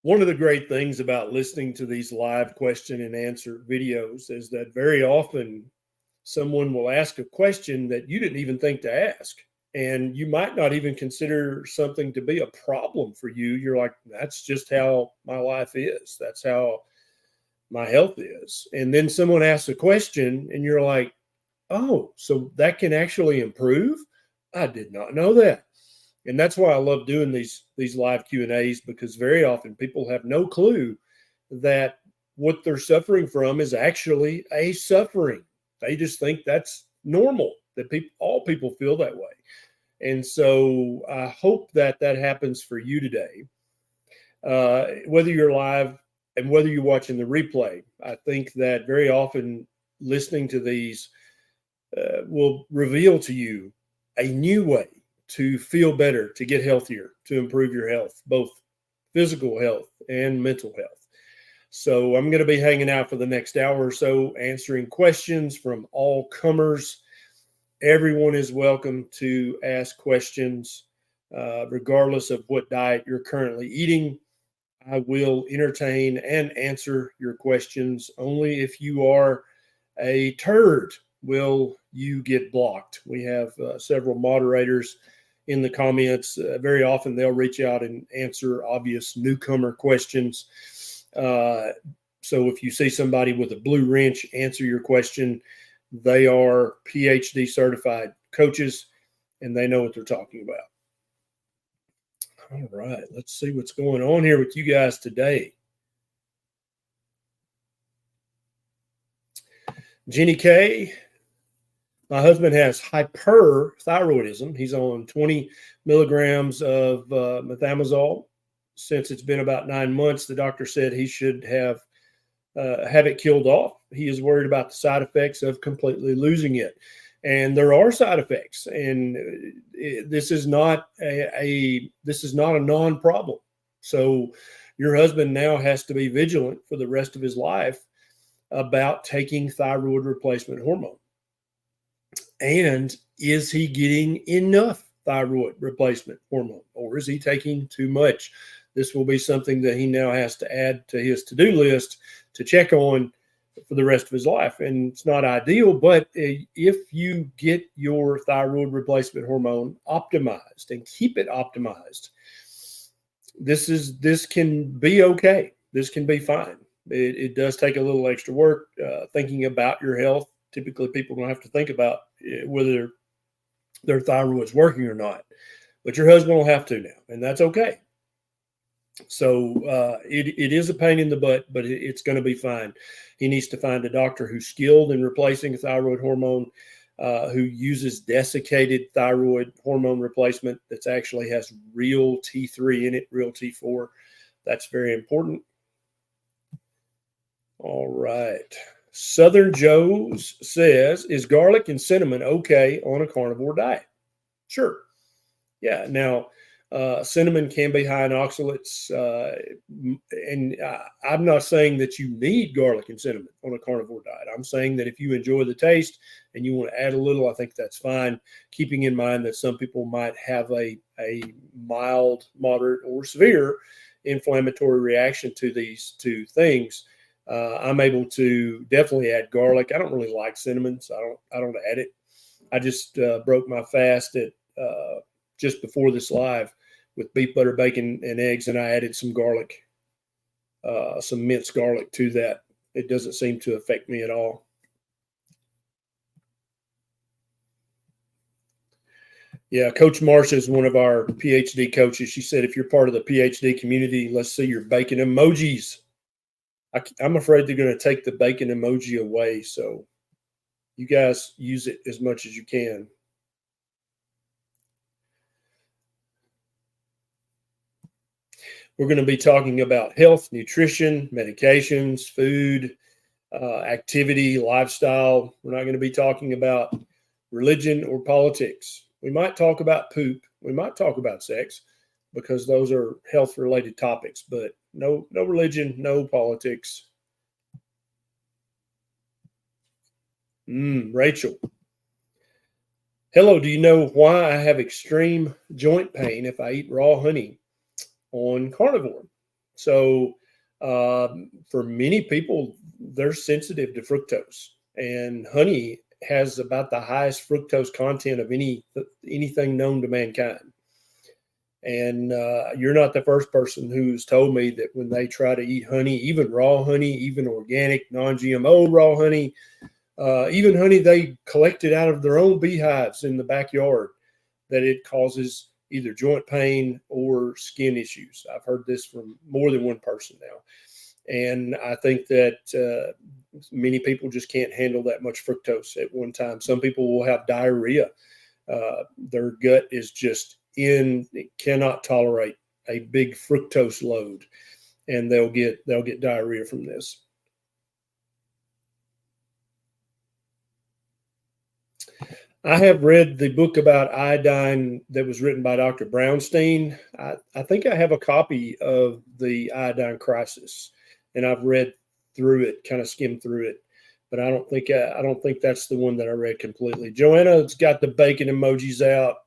One of the great things about listening to these live question and answer videos is that very often someone will ask a question that you didn't even think to ask. And you might not even consider something to be a problem for you. You're like, that's just how my life is. That's how my health is. And then someone asks a question and you're like, oh, so that can actually improve? I did not know that. And that's why I love doing these live Q&As, because very often people have no clue that what they're suffering from is actually a suffering. They just think that's normal, that all people feel that way. And so I hope that that happens for you today. Whether you're live and whether you're watching the replay, I think that very often listening to these will reveal to you a new way to feel better, to get healthier, to improve your health, both physical health and mental health. So I'm going to be hanging out for the next hour or so, answering questions from all comers. Everyone is welcome to ask questions, regardless of what diet you're currently eating. I will entertain and answer your questions. Only if you are a turd will you get blocked. We have several moderators in the comments. Very often they'll reach out and answer obvious newcomer questions. So if you see somebody with a blue wrench answer your question, they are PhD certified coaches and they know what they're talking about. All right, let's see what's going on here with you guys today. Jenny K, my husband has hyperthyroidism. He's on 20 milligrams of methimazole. Since it's been about 9 months, the doctor said he should have it killed off. He is worried about the side effects of completely losing it. And there are side effects, and this is not a non-problem. So your husband now has to be vigilant for the rest of his life about taking thyroid replacement hormone. And is he getting enough thyroid replacement hormone, or is he taking too much? This will be something that he now has to add to his to-do list to check on for the rest of his life. And it's not ideal, but if you get your thyroid replacement hormone optimized and keep it optimized, this can be okay. This can be fine. It does take a little extra work thinking about your health. Typically, people don't have to think about whether their thyroid's working or not, but your husband will have to now, and that's okay. So it is a pain in the butt, but it's going to be fine. He needs to find a doctor who's skilled in replacing thyroid hormone, who uses desiccated thyroid hormone replacement that actually has real T3 in it, real T4. That's very important. All right. Southern Joe's says, is garlic and cinnamon okay on a carnivore diet? Sure. Yeah. Now, cinnamon can be high in oxalates, and I'm not saying that you need garlic and cinnamon on a carnivore diet. I'm saying that if you enjoy the taste and you want to add a little, I think that's fine, keeping in mind that some people might have a mild, moderate, or severe inflammatory reaction to these two things. I'm able to definitely add garlic. I don't really like cinnamon, so I don't add it. I just broke my fast at just before this live with beef, butter, bacon, and eggs, and I added some garlic, some minced garlic to that. It doesn't seem to affect me at all. Yeah, Coach Marsha is one of our PhD coaches. She said, if you're part of the PhD community, let's see your bacon emojis. I'm afraid they're going to take the bacon emoji away, so you guys use it as much as you can. We're going to be talking about health, nutrition, medications, food, activity, lifestyle. We're not going to be talking about religion or politics. We might talk about poop. We might talk about sex, because those are health-related topics, but no religion, no politics. Rachel. Hello, do you know why I have extreme joint pain if I eat raw honey on carnivore? So for many people, they're sensitive to fructose, and honey has about the highest fructose content of anything known to mankind. And you're not the first person who's told me that when they try to eat honey, even raw honey, even organic, non-GMO raw honey, even honey they collected out of their own beehives in the backyard, that it causes either joint pain or skin issues. I've heard this from more than one person now. And I think that many people just can't handle that much fructose at one time. Some people will have diarrhea. Their gut is just it cannot tolerate a big fructose load, and they'll get diarrhea from this. I have read the book about iodine that was written by Dr. Brownstein. I think I have a copy of the Iodine Crisis, and I've read through it, kind of skimmed through it, but I don't think that's the one that I read completely. Joanna's got the bacon emojis out.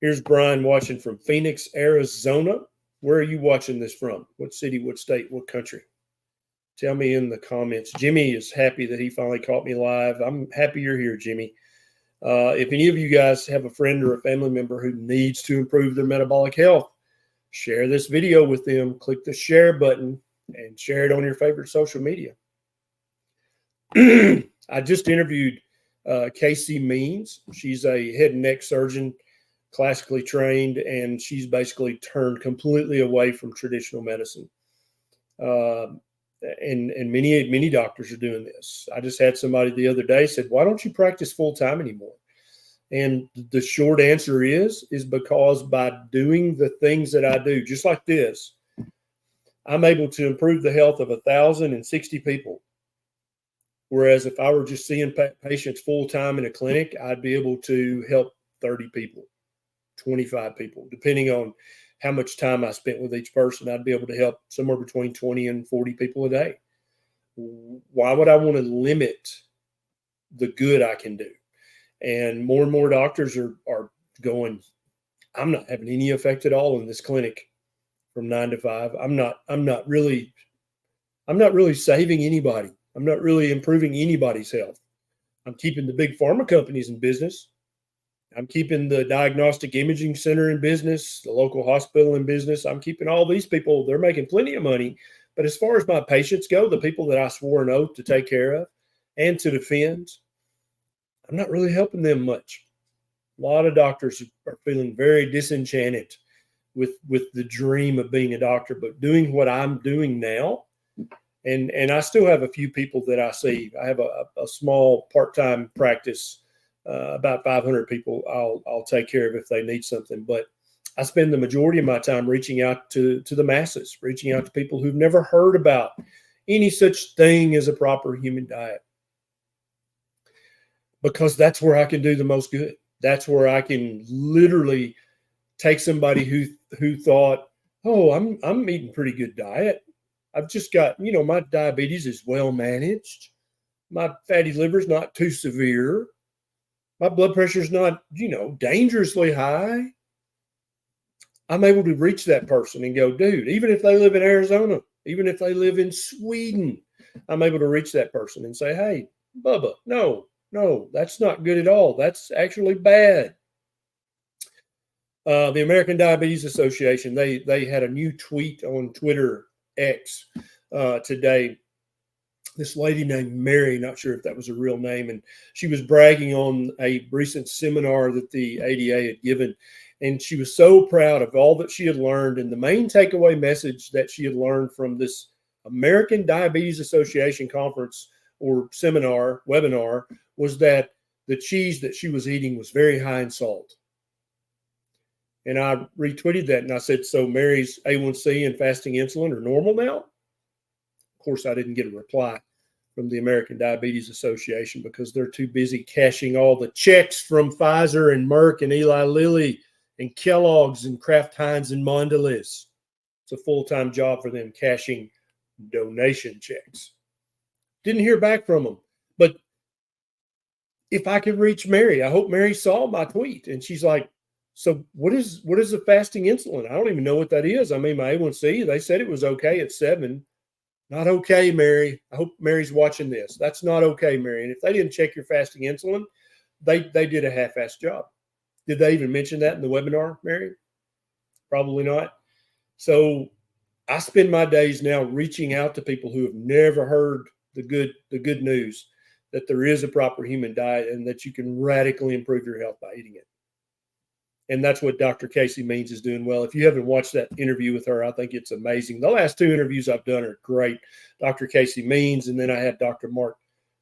Here's Brian watching from Phoenix, Arizona. Where are you watching this from? What city, what state, what country? Tell me in the comments. Jimmy is happy that he finally caught me live. I'm happy you're here, Jimmy. If any of you guys have a friend or a family member who needs to improve their metabolic health, share this video with them. Click the share button and share it on your favorite social media. I just interviewed Casey Means. She's a head and neck surgeon, classically trained, and she's basically turned completely away from traditional medicine. And many doctors are doing this. I just had somebody the other day said, why don't you practice full time anymore? And the short answer is because by doing the things that I do, just like this, I'm able to improve the health of 1,060 people. Whereas if I were just seeing patients full time in a clinic, I'd be able to help 30 people, 25 people, depending on how much time I spent with each person. I'd be able to help somewhere between 20 and 40 people a day. Why would I want to limit the good I can do? And more doctors are going, I'm not having any effect at all in this clinic from 9 to 5. I'm not really saving anybody. I'm not really improving anybody's health. I'm keeping the big pharma companies in business. I'm keeping the diagnostic imaging center in business, the local hospital in business. I'm keeping all these people. They're making plenty of money. But as far as my patients go, the people that I swore an oath to take care of and to defend, I'm not really helping them much. A lot of doctors are feeling very disenchanted with the dream of being a doctor, but doing what I'm doing now. And I still have a few people that I see. I have a small part-time practice. About 500 people I'll take care of if they need something. But I spend the majority of my time reaching out to the masses, reaching out to people who've never heard about any such thing as a proper human diet. Because that's where I can do the most good. That's where I can literally take somebody who thought, oh, I'm eating pretty good diet. I've just got, my diabetes is well managed. My fatty liver's not too severe. My blood pressure is not, dangerously high. I'm able to reach that person and go, dude, even if they live in Arizona, even if they live in Sweden, I'm able to reach that person and say, hey, Bubba, no, that's not good at all. That's actually bad. The American Diabetes Association, they had a new tweet on Twitter X today. This lady named Mary, not sure if that was a real name, and she was bragging on a recent seminar that the ADA had given, and she was so proud of all that she had learned. And the main takeaway message that she had learned from this American Diabetes Association conference or webinar was that the cheese that she was eating was very high in salt. And I retweeted that and I said, so Mary's A1C and fasting insulin are normal now? Of course, I didn't get a reply from the American Diabetes Association because they're too busy cashing all the checks from Pfizer and Merck and Eli Lilly and Kellogg's and Kraft Heinz and Mondelez. It's a full-time job for them cashing donation checks. Didn't hear back from them. But if I could reach Mary, I hope Mary saw my tweet. And she's like, So what is the fasting insulin? I don't even know what that is. I mean, my A1C, they said it was okay at 7. Not okay, Mary. I hope Mary's watching this. That's not okay, Mary. And if they didn't check your fasting insulin, they did a half-assed job. Did they even mention that in the webinar, Mary? Probably not. So I spend my days now reaching out to people who have never heard the good news that there is a proper human diet and that you can radically improve your health by eating it. And that's what Dr. Casey Means is doing well. If you haven't watched that interview with her, I think it's amazing. The last 2 interviews I've done are great. Dr. Casey Means, and then I had Dr. Mark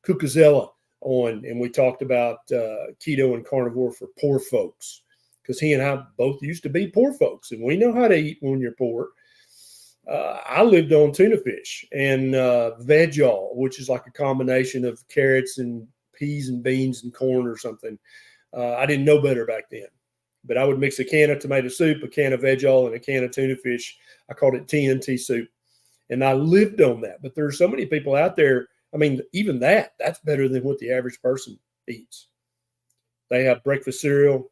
Cucuzella on, and we talked about keto and carnivore for poor folks, because he and I both used to be poor folks, and we know how to eat when you're poor. I lived on tuna fish and vegol, which is like a combination of carrots and peas and beans and corn or something. I didn't know better back then. But I would mix a can of tomato soup, a can of vegol, and a can of tuna fish. I called it TNT soup. And I lived on that. But there are so many people out there. I mean, even that's better than what the average person eats. They have breakfast cereal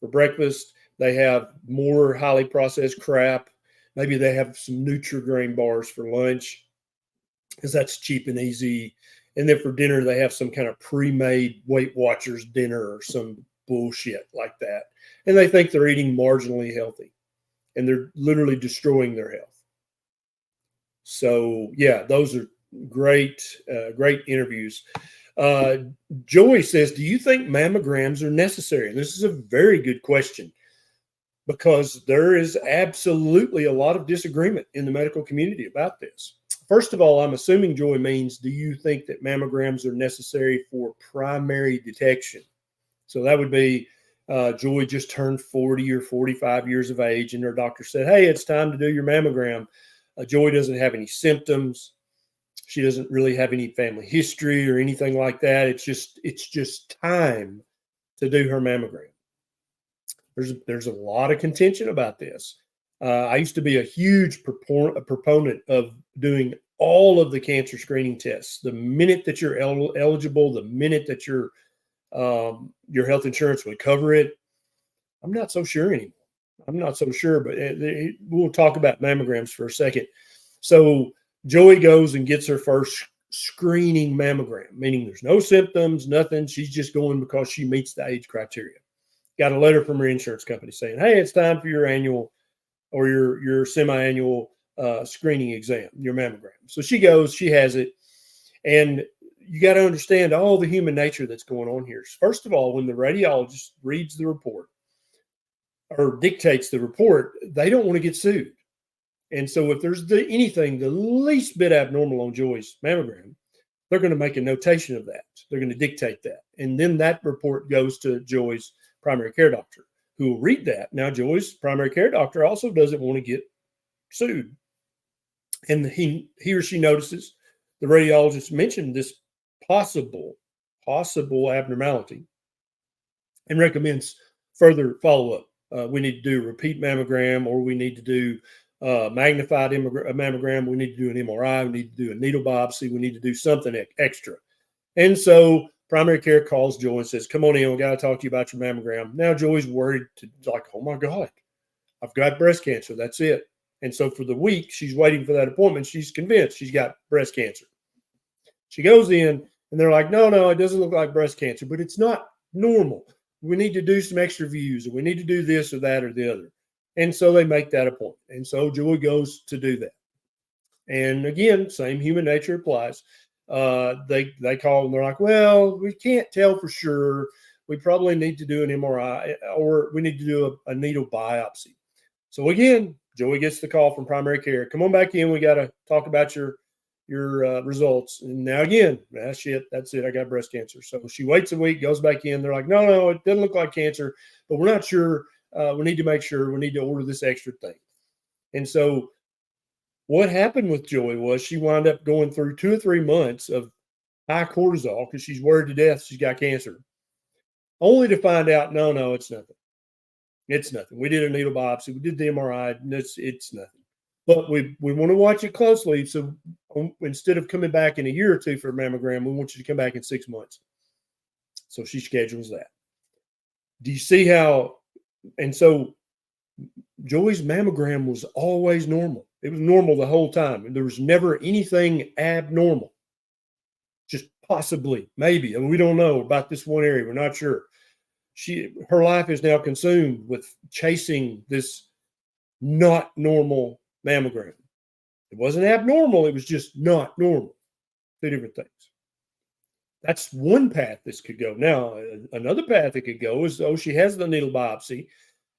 for breakfast. They have more highly processed crap. Maybe they have some Nutri-Grain bars for lunch, because that's cheap and easy. And then for dinner, they have some kind of pre-made Weight Watchers dinner or some bullshit like that. And they think they're eating marginally healthy, and they're literally destroying their health. So yeah, those are great interviews. Joey says, do you think mammograms are necessary? And this is a very good question, because there is absolutely a lot of disagreement in the medical community about this. First of all, I'm assuming Joey means, do you think that mammograms are necessary for primary detection? So that would be Joy just turned 40 or 45 years of age, and her doctor said, hey, it's time to do your mammogram. Joy doesn't have any symptoms. She doesn't really have any family history or anything like that. It's just time to do her mammogram. There's a lot of contention about this. I used to be a huge proponent of doing all of the cancer screening tests. The minute that you're eligible, the minute that your health insurance would cover it. I'm not so sure anymore. I'm not so sure, but we'll talk about mammograms for a second. So Joey goes and gets her first screening mammogram, meaning there's no symptoms, nothing. She's just going because she meets the age criteria. Got a letter from her insurance company saying, hey, it's time for your annual or your semi-annual screening exam, your mammogram. So she goes, she has it. And you got to understand all the human nature that's going on here. First of all, when the radiologist reads the report or dictates the report, they don't want to get sued. And so if there's anything the least bit abnormal on Joy's mammogram, they're going to make a notation of that. They're going to dictate that. And then that report goes to Joy's primary care doctor, who will read that. Now, Joy's primary care doctor also doesn't want to get sued. And he or she notices the radiologist mentioned this possible abnormality and recommends further follow-up. We need to do a repeat mammogram, or we need to do magnified mammogram. We need to do an MRI. We need to do a needle biopsy. We need to do something extra. And so primary care calls Joy and says, come on in, we got to talk to you about your mammogram. Now Joy's worried like, oh my God, I've got breast cancer. That's it. And so for the week, she's waiting for that appointment. She's convinced she's got breast cancer. She goes in and they're like, no, it doesn't look like breast cancer, but it's not normal. We need to do some extra views, or we need to do this or that or the other. And so they make that appointment. And so Joy goes to do that. And again, same human nature applies. They call and they're like, well, we can't tell for sure. We probably need to do an MRI, or we need to do a needle biopsy. So again, Joey gets the call from primary care. Come on back in. We got to talk about your results. And now again, that's it. I got breast cancer. So she waits a week, goes back in. They're like, no, it doesn't look like cancer, but we're not sure. We need to make sure. We need to order this extra thing. And so what happened with Joy was she wound up going through 2 or 3 months of high cortisol because she's worried to death she's got cancer, only to find out, no, it's nothing. It's nothing. We did a needle biopsy. We did the MRI. And it's nothing. But we want to watch it closely. So instead of coming back in a year or two for a mammogram, we want you to come back in 6 months. So she schedules that. Do you see how And so Joy's mammogram was always normal. It was normal the whole time. And there was never anything abnormal. Just possibly, maybe. And we don't know about this one area. We're not sure. Her life is now consumed with chasing this not normal mammogram. It wasn't abnormal. It was just not normal. Two different things. That's one path this could go. Now, another path it could go is, she has the needle biopsy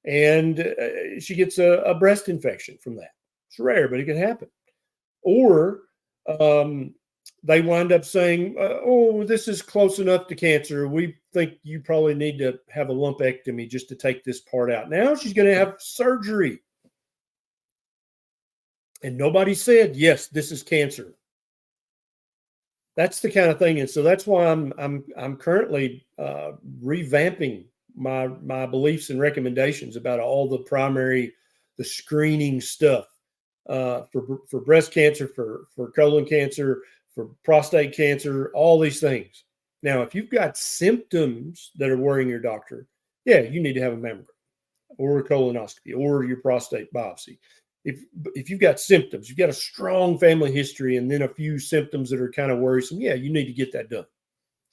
and she gets a breast infection from that. It's rare, but it can happen. Or they wind up saying, this is close enough to cancer. We think you probably need to have a lumpectomy just to take this part out. Now she's going to have surgery. And nobody said, yes, this is cancer. That's the kind of thing. And so that's why I'm currently revamping my beliefs and recommendations about all the screening stuff for breast cancer, for colon cancer, for prostate cancer, all these things. Now, if you've got symptoms that are worrying your doctor, yeah, you need to have a mammogram or a colonoscopy or your prostate biopsy. If you've got symptoms, you've got a strong family history and then a few symptoms that are kind of worrisome, yeah, you need to get that done.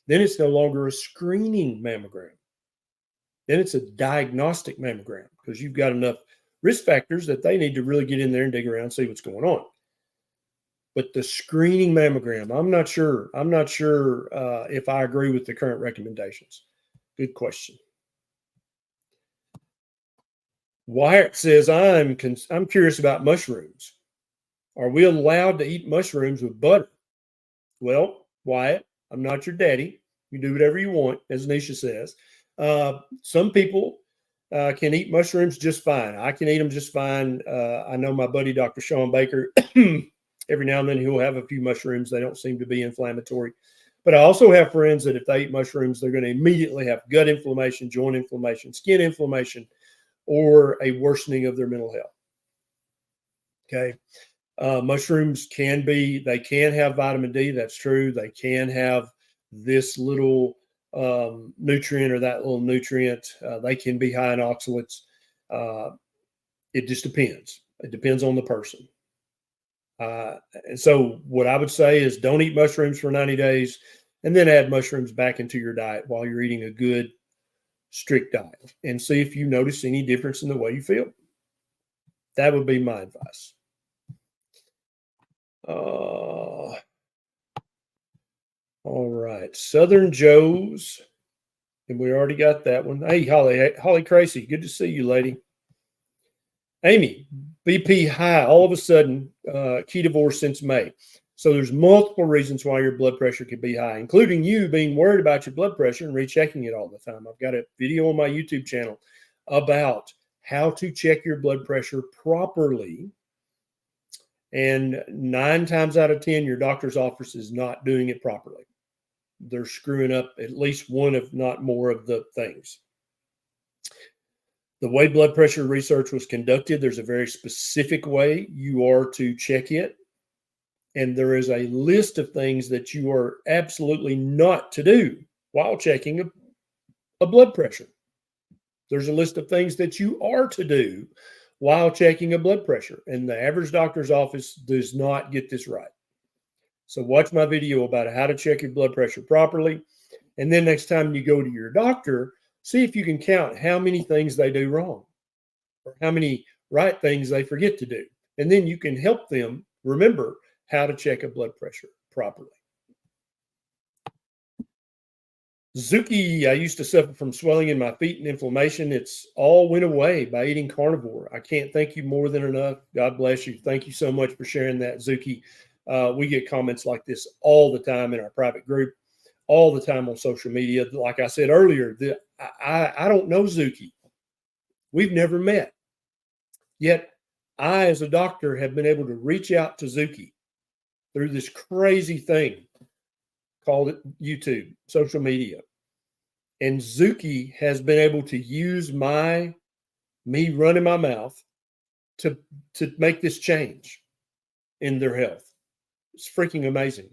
Then it's no longer a screening mammogram. Then it's a diagnostic mammogram because you've got enough risk factors that they need to really get in there and dig around and see what's going on. But the screening mammogram, I'm not sure if I agree with the current recommendations. Good question. Wyatt says, I'm curious about mushrooms. Are we allowed to eat mushrooms with butter? Well, Wyatt, I'm not your daddy. You do whatever you want, as Nisha says. Some people can eat mushrooms just fine. I can eat them just fine. I know my buddy, Dr. Sean Baker, every now and then he'll have a few mushrooms. They don't seem to be inflammatory. But I also have friends that if they eat mushrooms, they're going to immediately have gut inflammation, joint inflammation, skin inflammation, or a worsening of their mental health. Okay. Mushrooms can have vitamin D. That's true. They can have this little nutrient or that little nutrient. They can be high in oxalates. It just depends. It depends on the person. And so what I would say is don't eat mushrooms for 90 days and then add mushrooms back into your diet while you're eating a good, strict diet and see if you notice any difference in the way you feel. That would be my advice. All right. Southern Joe's. And we already got that one. Hey, Holly Crazy. Good to see you, lady. Amy, BP high all of a sudden, Ketovore since May. So there's multiple reasons why your blood pressure could be high, including you being worried about your blood pressure and rechecking it all the time. I've got a video on my YouTube channel about how to check your blood pressure properly. And 9 times out of 10, your doctor's office is not doing it properly. They're screwing up at least one, if not more, of the things. The way blood pressure research was conducted, there's a very specific way you are to check it. And there is a list of things that you are absolutely not to do while checking a blood pressure. There's a list of things that you are to do while checking a blood pressure. And the average doctor's office does not get this right. So watch my video about how to check your blood pressure properly. And then next time you go to your doctor, see if you can count how many things they do wrong or how many right things they forget to do. And then you can help them remember how to check a blood pressure properly. Zuki, I used to suffer from swelling in my feet and inflammation. It's all went away by eating carnivore. I can't thank you more than enough. God bless you. Thank you so much for sharing that, Zuki. We get comments like this all the time in our private group, all the time on social media. Like I said earlier, I don't know Zuki. We've never met. Yet I, as a doctor, have been able to reach out to Zuki through this crazy thing called YouTube, social media. And Zuki has been able to use me running my mouth to make this change in their health. It's freaking amazing.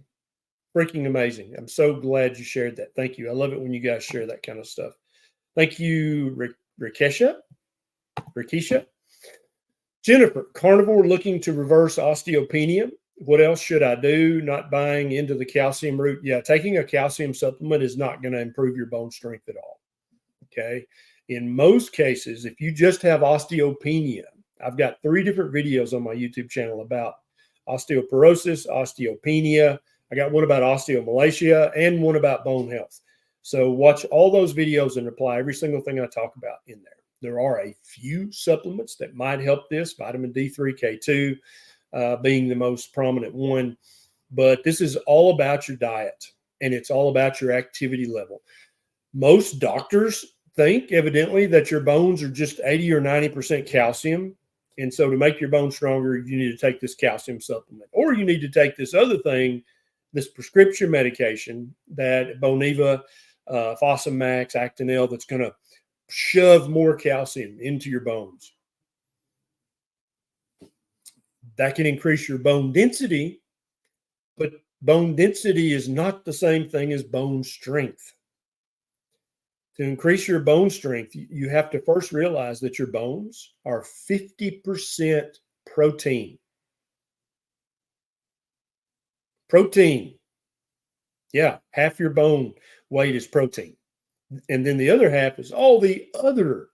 Freaking amazing. I'm so glad you shared that. Thank you. I love it when you guys share that kind of stuff. Thank you, Rakesha. Rikisha. Jennifer, carnivore looking to reverse osteopenia. What else should I do? Not buying into the calcium route. Yeah, taking a calcium supplement is not going to improve your bone strength at all. Okay. In most cases, if you just have osteopenia, I've got 3 different videos on my YouTube channel about osteoporosis, osteopenia. I got one about osteomalacia and one about bone health. So watch all those videos and apply every single thing I talk about in there. There are a few supplements that might help this, vitamin D3, K2 being the most prominent one. But this is all about your diet, and it's all about your activity level. Most doctors think, evidently, that your bones are just 80 or 90% calcium. And so to make your bones stronger, you need to take this calcium supplement. Or you need to take this other thing, this prescription medication that Boniva, Fosamax, Actonel, that's going to shove more calcium into your bones. That can increase your bone density, but bone density is not the same thing as bone strength. To increase your bone strength, you have to first realize that your bones are 50% protein. Protein. Yeah, half your bone weight is protein. And then the other half is all the other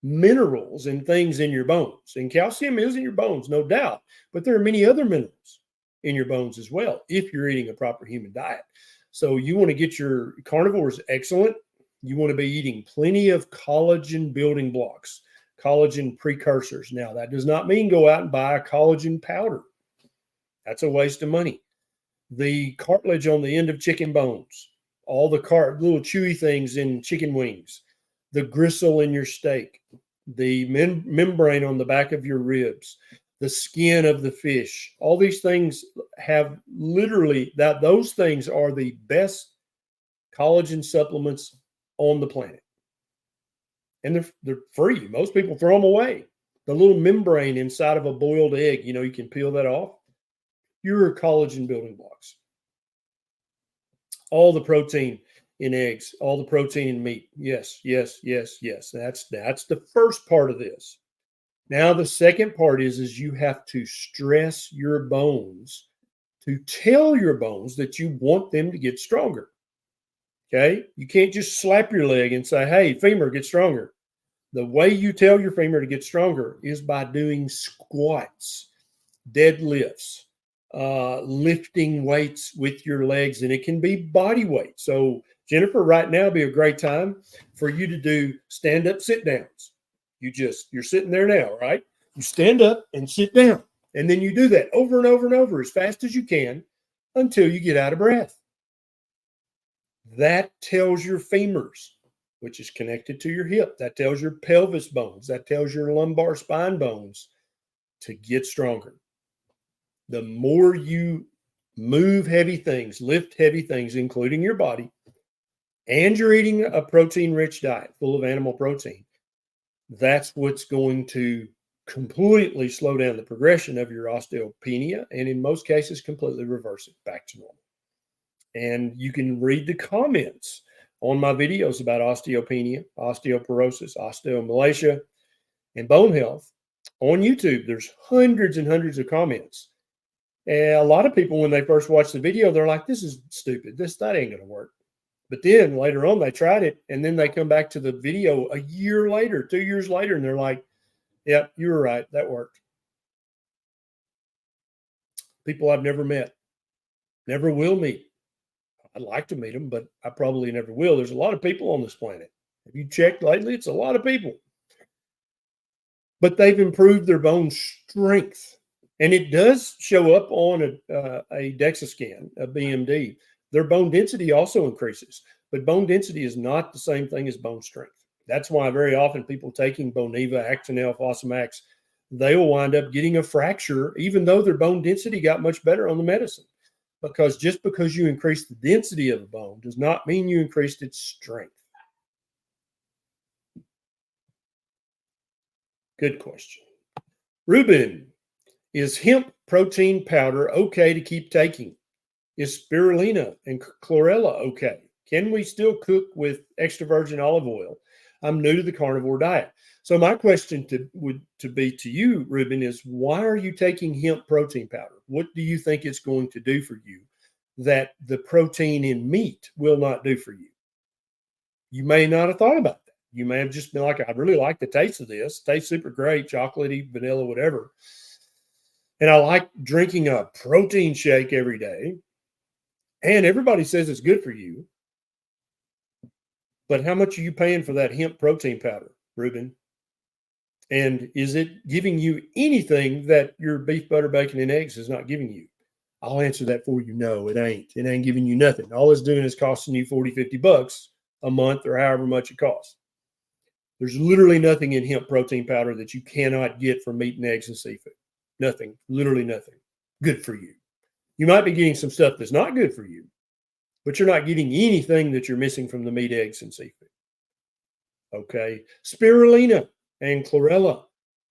minerals and things in your bones. And calcium is in your bones, no doubt. But there are many other minerals in your bones as well if you're eating a proper human diet. So you want to get your carnivores excellent. You want to be eating plenty of collagen building blocks, collagen precursors. Now, that does not mean go out and buy a collagen powder. That's a waste of money. The cartilage on the end of chicken bones, all the little chewy things in chicken wings, the gristle in your steak, the membrane on the back of your ribs, the skin of the fish, all these things have literally those things are the best collagen supplements on the planet. And they're free. Most people throw them away. The little membrane inside of a boiled egg, you can peel that off. Pure collagen building blocks. All the protein in eggs, all the protein in meat. Yes, yes, yes, yes. That's the first part of this. Now the second part is you have to stress your bones to tell your bones that you want them to get stronger. Okay? You can't just slap your leg and say, hey, femur, get stronger. The way you tell your femur to get stronger is by doing squats, deadlifts, lifting weights with your legs, and it can be body weight. So Jennifer, right now would be a great time for you to do stand-up sit downs. You're sitting there now, right? You stand up and sit down, and then you do that over and over and over as fast as you can until you get out of breath. That tells your femurs, which is connected to your hip. That tells your pelvis bones. That tells your lumbar spine bones to get stronger. The more you move heavy things, lift heavy things, including your body, and you're eating a protein-rich diet full of animal protein, that's what's going to completely slow down the progression of your osteopenia, and in most cases, completely reverse it back to normal. And you can read the comments on my videos about osteopenia, osteoporosis, osteomalacia, and bone health on YouTube. There's hundreds and hundreds of comments. And a lot of people, when they first watch the video, they're like, this is stupid. That ain't going to work. But then later on, they tried it, and then they come back to the video a year later, 2 years later, and they're like, yeah, you were right. That worked. People I've never met, never will meet. I'd like to meet them, but I probably never will. There's a lot of people on this planet. Have you checked lately? It's a lot of people. But they've improved their bone strength. And it does show up on a DEXA scan, a BMD. Their bone density also increases. But bone density is not the same thing as bone strength. That's why very often people taking Boniva, Actonel, Fosamax, they will wind up getting a fracture, even though their bone density got much better on the medicine. Because just because you increase the density of the bone does not mean you increased its strength. Good question. Ruben, is hemp protein powder okay to keep taking? Is spirulina and chlorella okay? Can we still cook with extra virgin olive oil? I'm new to the carnivore diet. So my question would be to you, Ruben, is why are you taking hemp protein powder? What do you think it's going to do for you that the protein in meat will not do for you? You may not have thought about that. You may have just been like, I really like the taste of this. It tastes super great, chocolatey, vanilla, whatever. And I like drinking a protein shake every day. And everybody says it's good for you. But how much are you paying for that hemp protein powder, Ruben? And is it giving you anything that your beef, butter, bacon, and eggs is not giving you? I'll answer that for you. No, it ain't. It ain't giving you nothing. All it's doing is costing you 40, 50 bucks a month or however much it costs. There's literally nothing in hemp protein powder that you cannot get from meat and eggs and seafood. Nothing, literally nothing. Good for you. You might be getting some stuff that's not good for you, but you're not getting anything that you're missing from the meat, eggs, and seafood. Okay. Spirulina and chlorella.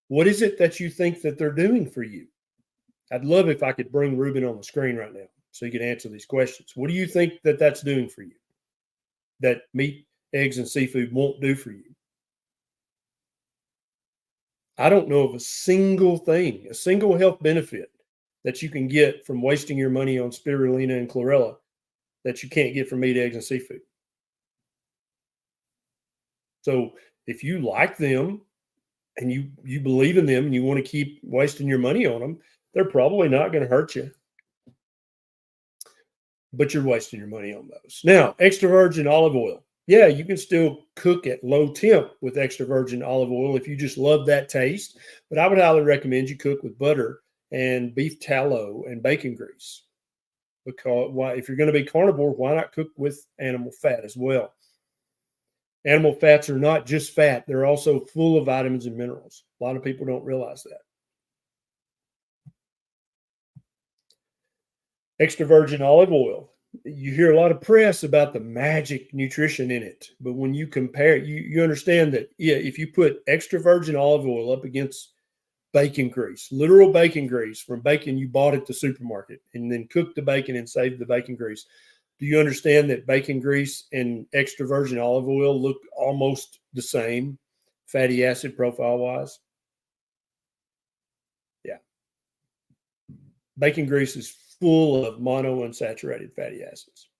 What is it that you think that they're doing for you? I'd love if I could bring Ruben on the screen right now so he can answer these questions. What do you think that that's doing for you that meat, eggs, and seafood won't do for you? I don't know of a single thing, a single health benefit that you can get from wasting your money on spirulina and chlorella that you can't get from meat, eggs, and seafood. So if you like them and you believe in them and you want to keep wasting your money on them, they're probably not going to hurt you. But you're wasting your money on those. Now, extra virgin olive oil. Yeah, you can still cook at low temp with extra virgin olive oil if you just love that taste. But I would highly recommend you cook with butter and beef tallow and bacon grease. Because if you're going to be carnivore, why not cook with animal fat as well? Animal fats are not just fat. They're also full of vitamins and minerals. A lot of people don't realize that. Extra virgin olive oil. You hear a lot of press about the magic nutrition in it. But when you compare, you understand that, yeah, if you put extra virgin olive oil up against bacon grease, literal bacon grease from bacon you bought at the supermarket, and then cook the bacon and save the bacon grease, do you understand that bacon grease and extra virgin olive oil look almost the same fatty acid profile wise? Yeah. Bacon grease is full of monounsaturated fatty acids.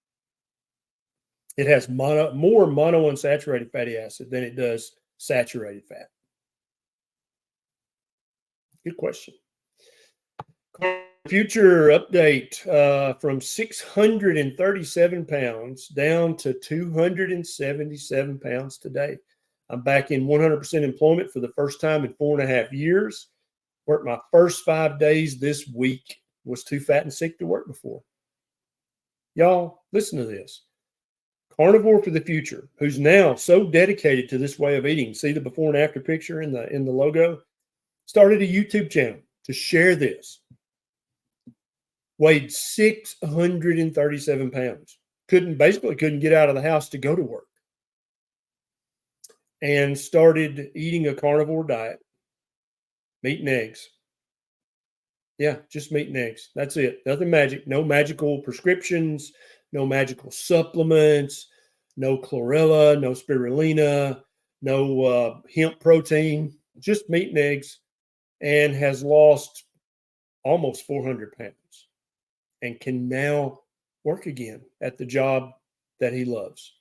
It has more monounsaturated fatty acid than it does saturated fat. Good question. Future update from 637 pounds down to 277 pounds today. I'm back in 100% employment for the first time in 4.5 years. Worked my first 5 days this week. Was too fat and sick to work before. Y'all, listen to this. Carnivore for the Future, who's now so dedicated to this way of eating. See the before and after picture in the logo? Started a YouTube channel to share this. Weighed 637 pounds. Couldn't get out of the house to go to work. And started eating a carnivore diet. Meat and eggs. Yeah, just meat and eggs. That's it. Nothing magic. No magical prescriptions. No magical supplements. No chlorella. No spirulina. No hemp protein. Just meat and eggs. And has lost almost 400 pounds. And can now work again at the job that he loves.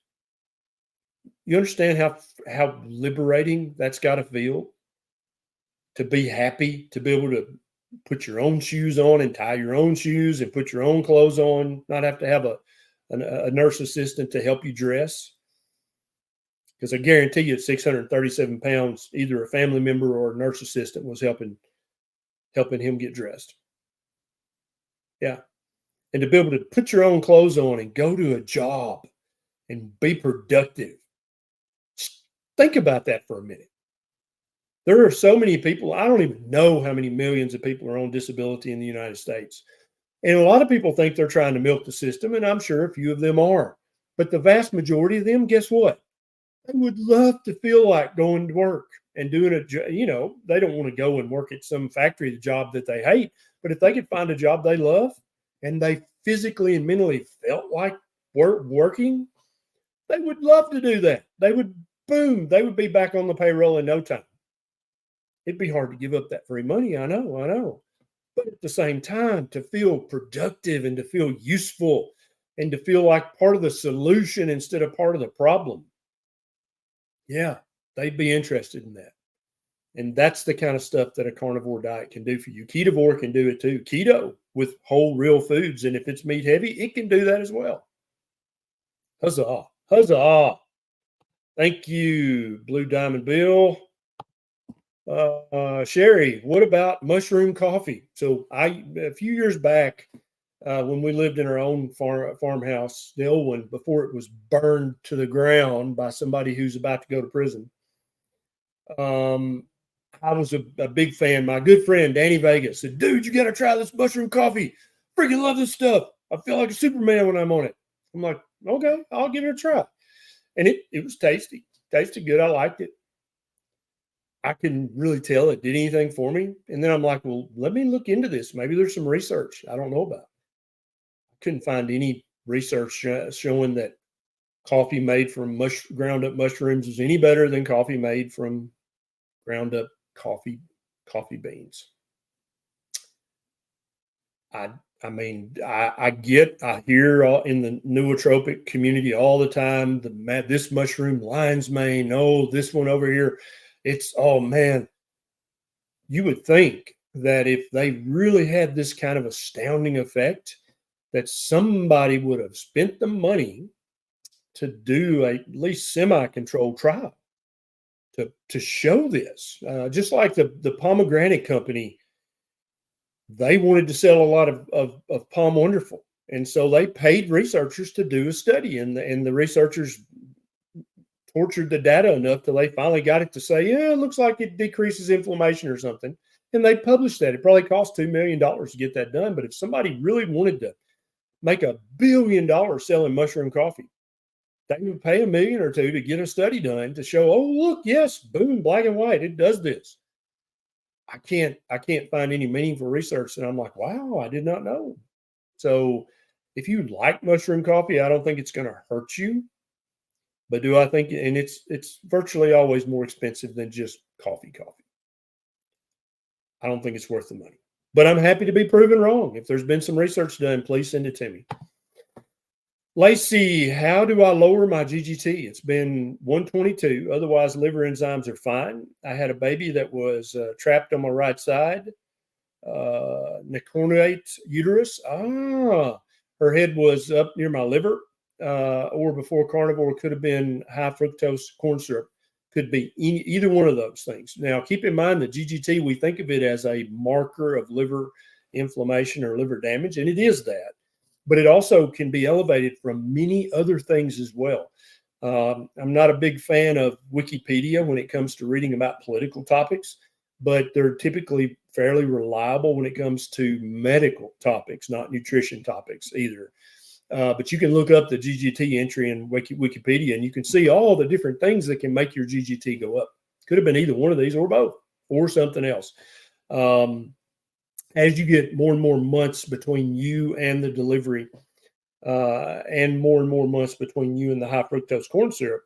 You understand how liberating that's got to feel? To be happy, to be able to put your own shoes on and tie your own shoes and put your own clothes on, not have to have a nurse assistant to help you dress. Because I guarantee you at 637 pounds, either a family member or a nurse assistant was helping him get dressed. Yeah. And to be able to put your own clothes on and go to a job and be productive. Think about that for a minute. There are so many people, I don't even know how many millions of people are on disability in the United States. And a lot of people think they're trying to milk the system, and I'm sure a few of them are. But the vast majority of them, guess what? They would love to feel like going to work and doing a job. They don't want to go and work at some factory, the job that they hate. But if they could find a job they love and they physically and mentally felt like working, they would love to do that. They would boom, they would be back on the payroll in no time. It'd be hard to give up that free money. I know. But at the same time, to feel productive and to feel useful and to feel like part of the solution instead of part of the problem. Yeah, they'd be interested in that. And that's the kind of stuff that a carnivore diet can do for you. Ketovore can do it too. Keto with whole real foods. And if it's meat heavy, it can do that as well. Huzzah. Huzzah. Thank you, Blue Diamond Bill. Sherry, what about mushroom coffee? So a few years back, when we lived in our own farmhouse, the old one, before it was burned to the ground by somebody who's about to go to prison, I was a big fan. My good friend, Danny Vegas, said, dude, you got to try this mushroom coffee. Freaking love this stuff. I feel like a Superman when I'm on it. I'm like, okay, I'll give it a try. And it was tasty. Tasted good. I liked it. I couldn't really tell it did anything for me. And then I'm like, well, let me look into this. Maybe there's some research I don't know about. I couldn't find any research showing that coffee made from ground up mushrooms is any better than coffee made from ground up coffee beans. I hear in the nootropic community all the time, this mushroom lion's mane, oh, this one over here. It's, oh man, you would think that if they really had this kind of astounding effect, that somebody would have spent the money to do at least semi-controlled trial to show this. Just like the pomegranate company, they wanted to sell a lot of Palm Wonderful. And so they paid researchers to do a study, and the researchers tortured the data enough till they finally got it to say, yeah, it looks like it decreases inflammation or something. And they published that. It probably cost $2 million to get that done. But if somebody really wanted to make $1 billion selling mushroom coffee, they would pay $1 million or $2 million to get a study done to show, oh, look, yes, boom, black and white, it does this. I can't find any meaningful research. And I'm like, wow, I did not know. So if you like mushroom coffee, I don't think it's going to hurt you. But do I think, and it's virtually always more expensive than just coffee. I don't think it's worth the money. But I'm happy to be proven wrong. If there's been some research done, please send it to me. Lacey, how do I lower my GGT? It's been 122. Otherwise, liver enzymes are fine. I had a baby that was trapped on my right side, necornuate uterus. Her head was up near my liver, or before carnivore, could have been high fructose corn syrup. Could be either one of those things. Now, keep in mind that GGT, we think of it as a marker of liver inflammation or liver damage, and it is that. But it also can be elevated from many other things as well. I'm not a big fan of Wikipedia when it comes to reading about political topics, but they're typically fairly reliable when it comes to medical topics, not nutrition topics either. But you can look up the GGT entry in Wikipedia, and you can see all the different things that can make your GGT go up. Could have been either one of these or both or something else. As you get more and more months between you and the delivery, and more months between you and the high fructose corn syrup,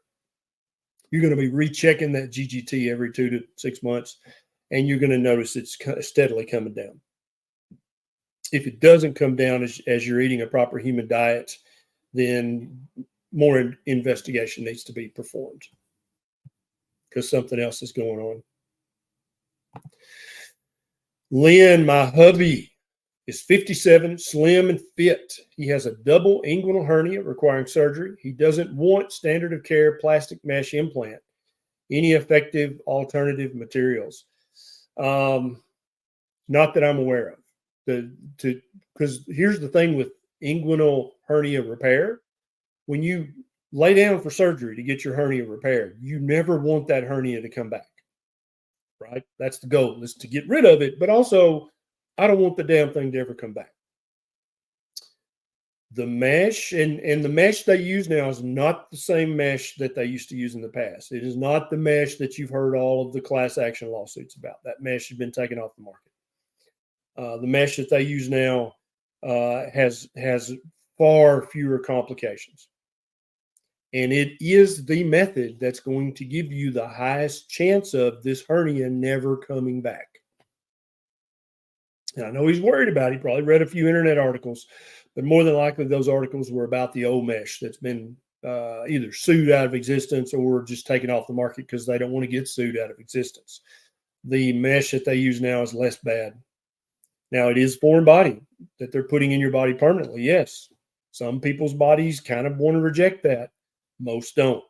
you're going to be rechecking that GGT every 2 to 6 months, and you're going to notice it's steadily coming down. If it doesn't come down as you're eating a proper human diet, then more investigation needs to be performed because something else is going on. Lynn, my hubby, is 57, slim and fit. He has a double inguinal hernia requiring surgery. He doesn't want standard of care plastic mesh implant. Any effective alternative materials? Not that I'm aware of. Because here's the thing with inguinal hernia repair. When you lay down for surgery to get your hernia repaired, you never want that hernia to come back. Right? That's the goal, is to get rid of it. But also, I don't want the damn thing to ever come back. The mesh and the mesh they use now is not the same mesh that they used to use in the past. It is not the mesh that you've heard all of the class action lawsuits about. That mesh has been taken off the market. The mesh that they use now has far fewer complications. And it is the method that's going to give you the highest chance of this hernia never coming back. And I know he's worried about it. He probably read a few internet articles, but more than likely those articles were about the old mesh that's been either sued out of existence or just taken off the market because they don't want to get sued out of existence. The mesh that they use now is less bad. Now, it is foreign body that they're putting in your body permanently. Yes, some people's bodies kind of want to reject that. Most don't.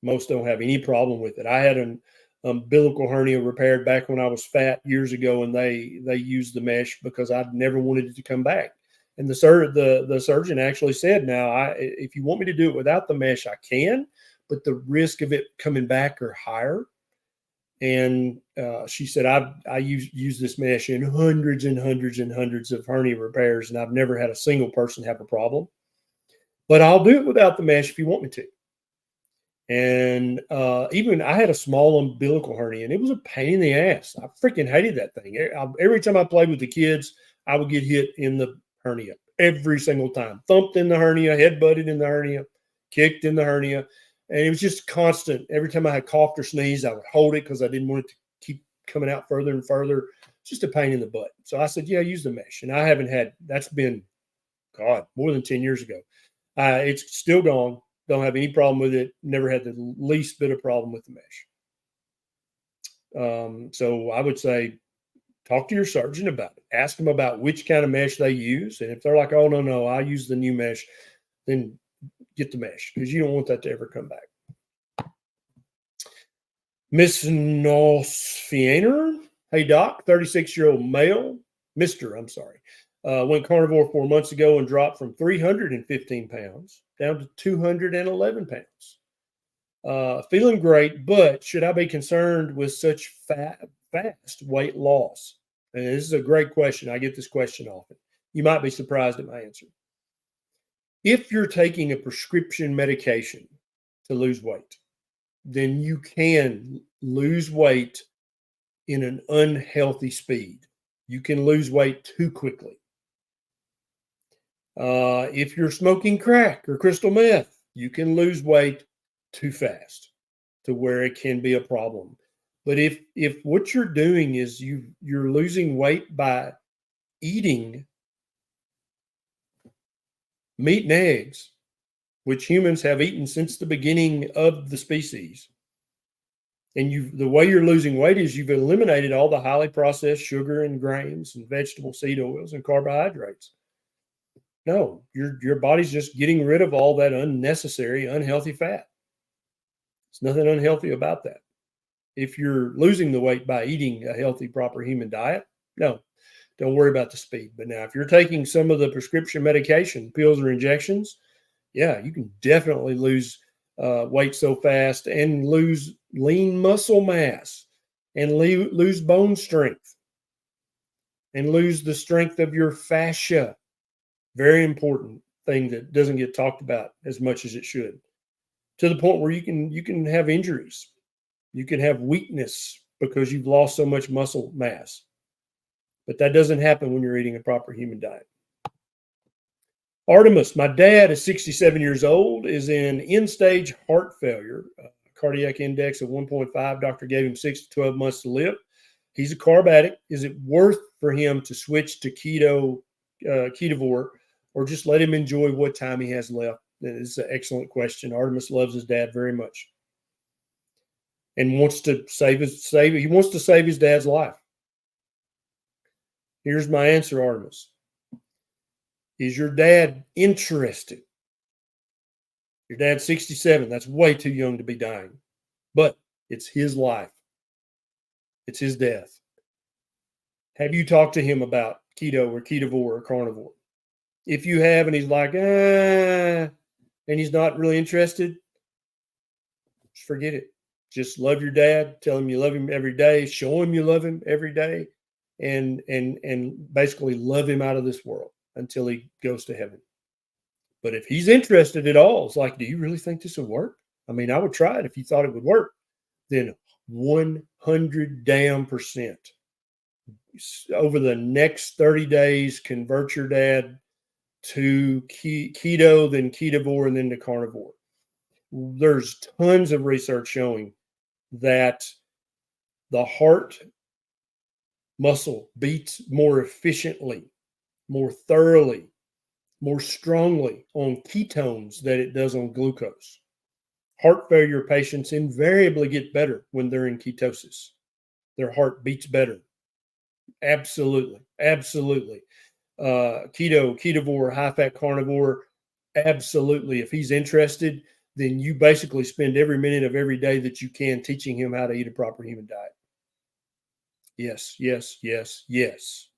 Most don't have any problem with it. I had an umbilical hernia repaired back when I was fat years ago, and they used the mesh because I'd never wanted it to come back. And the surgeon actually said, now, if you want me to do it without the mesh, I can, but the risk of it coming back are higher. And she said, I use this mesh in hundreds and hundreds and hundreds of hernia repairs, and I've never had a single person have a problem. But I'll do it without the mesh if you want me to. And even I had a small umbilical hernia, and it was a pain in the ass. I freaking hated that thing. Every time I played with the kids, I would get hit in the hernia every single time. Thumped in the hernia, head butted in the hernia, kicked in the hernia. And it was just constant. Every time I had coughed or sneezed, I would hold it because I didn't want it to keep coming out further and further. Just a pain in the butt. So I said, yeah, use the mesh. And I haven't had, that's been, God, more than 10 years ago. It's still gone. Don't have any problem with it. Never had the least bit of problem with the mesh. So I would say, talk to your surgeon about it. Ask them about which kind of mesh they use. And if they're like, oh, no, I use the new mesh, then get the mesh because you don't want that to ever come back. Miss Nosfianer. Hey, doc, 36-year-old male. I'm sorry. Went carnivore 4 months ago and dropped from 315 pounds down to 211 pounds. Feeling great, but should I be concerned with such fast weight loss? And this is a great question. I get this question often. You might be surprised at my answer. If you're taking a prescription medication to lose weight, then you can lose weight in an unhealthy speed. You can lose weight too quickly. If you're smoking crack or crystal meth, you can lose weight too fast to where it can be a problem. But if what you're doing is you're losing weight by eating meat and eggs, which humans have eaten since the beginning of the species, and the way you're losing weight is you've eliminated all the highly processed sugar and grains and vegetable seed oils and carbohydrates. No, your body's just getting rid of all that unnecessary, unhealthy fat. There's nothing unhealthy about that. If you're losing the weight by eating a healthy, proper human diet, no, don't worry about the speed. But now, if you're taking some of the prescription medication, pills or injections, yeah, you can definitely lose weight so fast and lose lean muscle mass and lose bone strength and lose the strength of your fascia. Very important thing that doesn't get talked about as much as it should, to the point where you can have injuries. You can have weakness because you've lost so much muscle mass. But that doesn't happen when you're eating a proper human diet. Artemis, my dad is 67 years old, is in end-stage heart failure, cardiac index of 1.5. Doctor gave him 6 to 12 months to live. He's a carb addict. Is it worth for him to switch to Ketovore, or just let him enjoy what time he has left? That is an excellent question. Artemis loves his dad very much and wants to save his dad's life. Here's my answer, Artemis. Is your dad interested? Your dad's 67. That's way too young to be dying. But it's his life. It's his death. Have you talked to him about keto or ketovore or carnivore? If you have and he's like, and he's not really interested, just forget it. Just love your dad. Tell him you love him every day. Show him you love him every day. And basically love him out of this world until he goes to heaven. But if he's interested at all, it's like, do you really think this would work? I mean, I would try it if you thought it would work. Then 100% over the next 30 days, convert your dad to keto, then ketovore, and then to carnivore. There's tons of research showing that the heart muscle beats more efficiently, more thoroughly, more strongly on ketones than it does on glucose. Heart failure patients invariably get better when they're in ketosis. Their heart beats better. Absolutely. Absolutely. Ketovore, high-fat carnivore, absolutely. If he's interested, then you basically spend every minute of every day that you can teaching him how to eat a proper human diet. Yes, yes, yes, yes.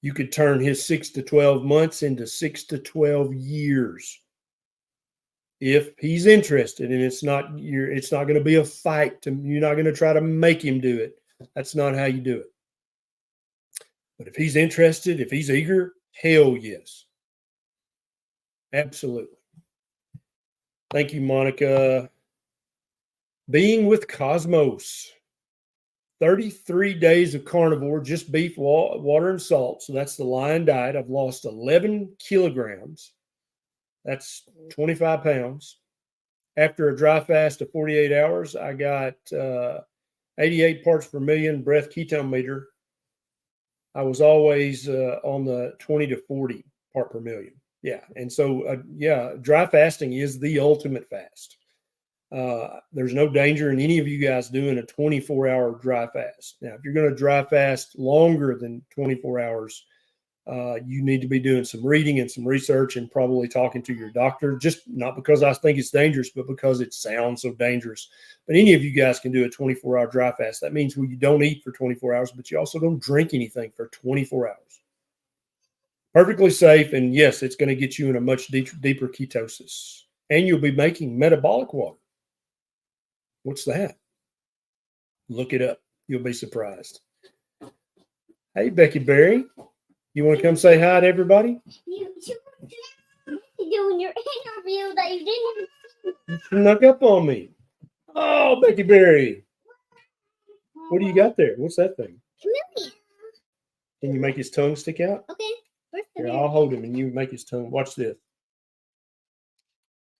You could turn his 6 to 12 months into 6 to 12 years. If he's interested, and it's not going to be a fight. You're not going to try to make him do it. That's not how you do it. But if he's interested, if he's eager, hell yes. Absolutely. Thank you, Monica. Being with Cosmos. 33 days of carnivore, just beef, water, and salt. So that's the Lion diet. I've lost 11 kilograms. That's 25 pounds. After a dry fast of 48 hours, I got 88 parts per million breath ketone meter. I was always on the 20 to 40 part per million. Yeah. And so, dry fasting is the ultimate fast. There's no danger in any of you guys doing a 24-hour dry fast. Now, if you're going to dry fast longer than 24 hours, you need to be doing some reading and some research and probably talking to your doctor, just not because I think it's dangerous, but because it sounds so dangerous. But any of you guys can do a 24-hour dry fast. That means you don't eat for 24 hours, but you also don't drink anything for 24 hours. Perfectly safe. And yes, it's going to get you in a much deeper ketosis. And you'll be making metabolic water. What's that? Look it up. You'll be surprised. Hey, Becky Berry. You want to come say hi to everybody? You doing your interview that you didn't. You snuck up on me. Oh, Becky Berry. What do you got there? What's that thing? Chameleon. Can you make his tongue stick out? Okay. Here, I'll hold him and you make his tongue. Watch this.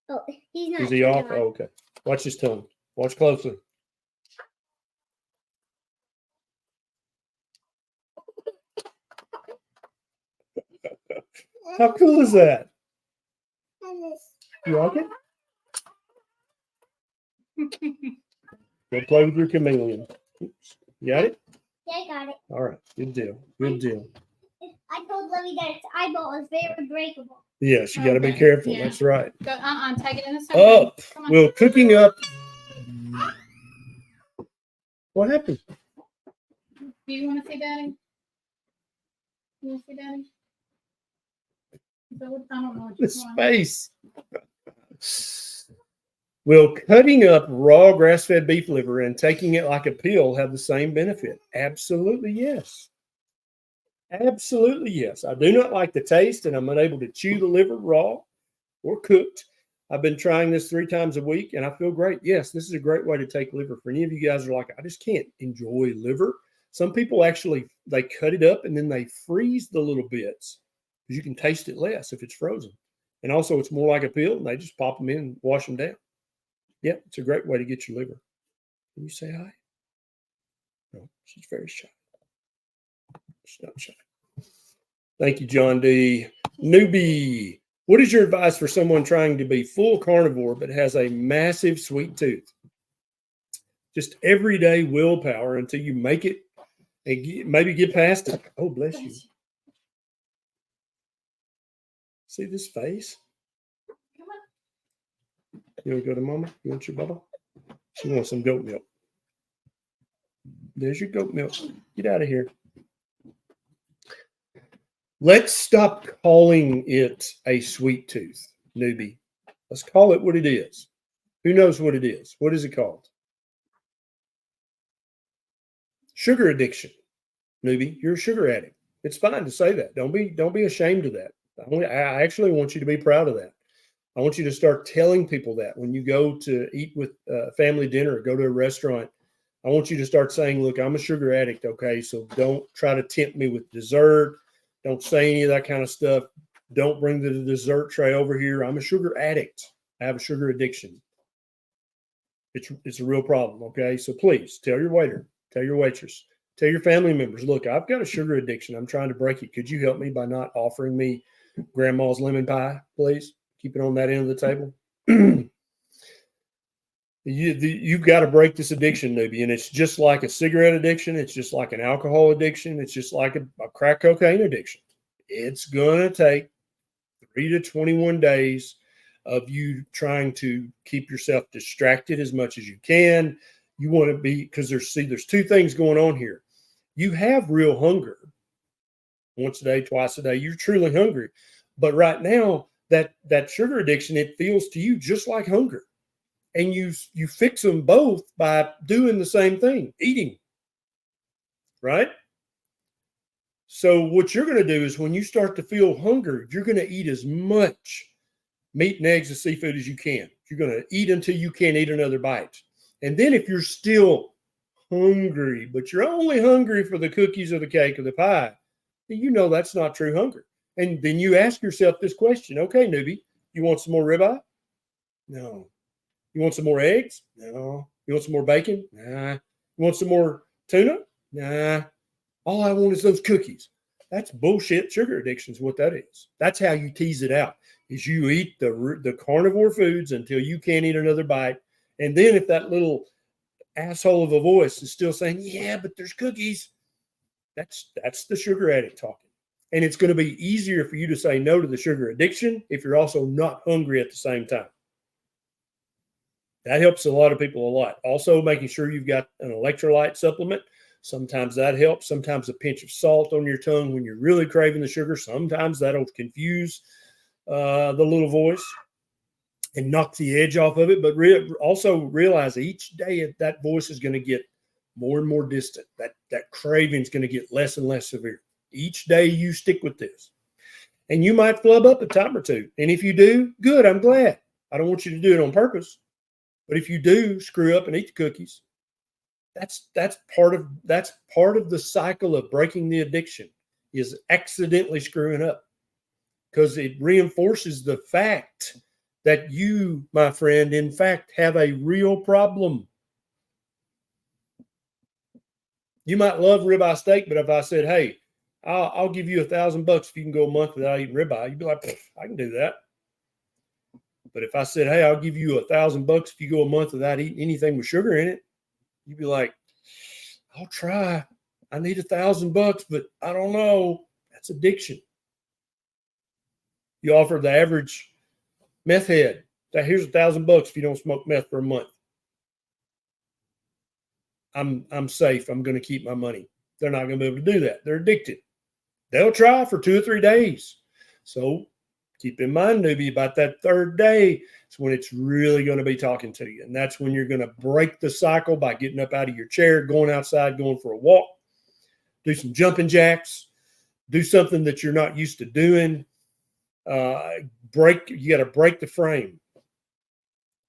Oh, he's not. Is he off? Oh, okay. Watch his tongue. Watch closely. How cool is that? You like it? Go play with your chameleon. Oops. You got it? Yeah, I got it. All right. Good deal. Good deal. I told Lovey that its eyeball is very breakable. Yes, you got to be careful. Yeah. That's right. Go, take it in a second. Up. Well, cooking up. What happened? Do you want to see Daddy? You want to see Daddy? I don't know what The space. Will cutting up raw grass-fed beef liver and taking it like a pill have the same benefit? Absolutely yes. Absolutely yes. I do not like the taste, and I'm unable to chew the liver raw or cooked. I've been trying this 3 times a week, and I feel great. Yes, this is a great way to take liver. For any of you guys who are like, I just can't enjoy liver. Some people actually, they cut it up, and then they freeze the little bits because you can taste it less if it's frozen. And also, it's more like a pill, and they just pop them in and wash them down. Yeah, it's a great way to get your liver. Can you say hi? No, she's very shy. She's not shy. Thank you, John D. Newbie. What is your advice for someone trying to be full carnivore but has a massive sweet tooth? Just everyday willpower until you make it and maybe get past it. Oh, bless you. See this face? You want to go to Mama? You want your bubble? She wants some goat milk. There's your goat milk. Get out of here. Let's stop calling it a sweet tooth, newbie. Let's call it what it is. Who knows what it is? What is it called? Sugar addiction, newbie. You're a sugar addict. It's fine to say that. Don't be ashamed of that. I actually want you to be proud of that. I want you to start telling people that when you go to eat with family dinner or go to a restaurant. I want you to start saying, look, I'm a sugar addict, okay? So don't try to tempt me with dessert. Don't say any of that kind of stuff. Don't bring the dessert tray over here. I'm a sugar addict. I have a sugar addiction. It's a real problem, okay? So please tell your waiter, tell your waitress, tell your family members, look, I've got a sugar addiction. I'm trying to break it. Could you help me by not offering me grandma's lemon pie, please? Keep it on that end of the table. You've got to break this addiction, newbie, and it's just like a cigarette addiction. It's just like an alcohol addiction. It's just like a crack cocaine addiction. It's going to take 3 to 21 days of you trying to keep yourself distracted as much as you can. You want to be, because there's two things going on here. You have real hunger once a day, twice a day. You're truly hungry. But right now, that sugar addiction, it feels to you just like hunger. And you fix them both by doing the same thing, eating, right? So what you're going to do is when you start to feel hunger, you're going to eat as much meat and eggs and seafood as you can. You're going to eat until you can't eat another bite. And then if you're still hungry, but you're only hungry for the cookies or the cake or the pie, then you know that's not true hunger. And then you ask yourself this question, okay, newbie, you want some more ribeye? No. You want some more eggs? No. You want some more bacon? Nah. You want some more tuna? Nah. All I want is those cookies. That's bullshit. Sugar addiction is what that is. That's how you tease it out, is you eat the carnivore foods until you can't eat another bite. And then if that little asshole of a voice is still saying, yeah, but there's cookies, that's the sugar addict talking. And it's going to be easier for you to say no to the sugar addiction if you're also not hungry at the same time. That helps a lot of people a lot. Also, making sure you've got an electrolyte supplement. Sometimes that helps. Sometimes a pinch of salt on your tongue when you're really craving the sugar. Sometimes that'll confuse the little voice and knock the edge off of it. But also realize each day that voice is going to get more and more distant. That craving is going to get less and less severe. Each day you stick with this. And you might flub up a time or two. And if you do, good, I'm glad. I don't want you to do it on purpose. But if you do screw up and eat the cookies, that's part of the cycle of breaking the addiction, is accidentally screwing up, because it reinforces the fact that you, my friend, in fact, have a real problem. You might love ribeye steak, but if I said, hey, I'll give you $1,000 if you can go a month without eating ribeye, you'd be like, I can do that. But if I said, hey, I'll give you $1,000 if you go a month without eating anything with sugar in it, you'd be like, I'll try. I need $1,000, but I don't know. That's addiction. You offer the average meth head that here's $1,000 if you don't smoke meth for a month. I'm safe. I'm going to keep my money. They're not going to be able to do that. They're addicted. They'll try for 2 or 3 days. So keep in mind, newbie, about that third day is when it's really going to be talking to you. And that's when you're going to break the cycle by getting up out of your chair, going outside, going for a walk, do some jumping jacks, do something that you're not used to doing. You got to break the frame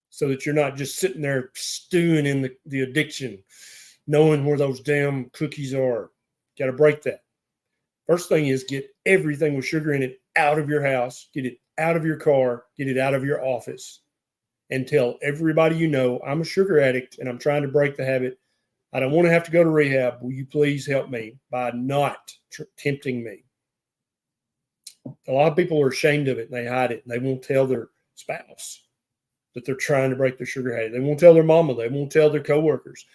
so that you're not just sitting there stewing in the addiction, knowing where those damn cookies are. Got to break that. First thing is get everything with sugar in it out of your house, get it out of your car, get it out of your office, and tell everybody you know, I'm a sugar addict and I'm trying to break the habit. I don't want to have to go to rehab. Will you please help me by not tempting me? A lot of people are ashamed of it and they hide it, and they won't tell their spouse that they're trying to break their sugar habit. They won't tell their mama. They won't tell their coworkers.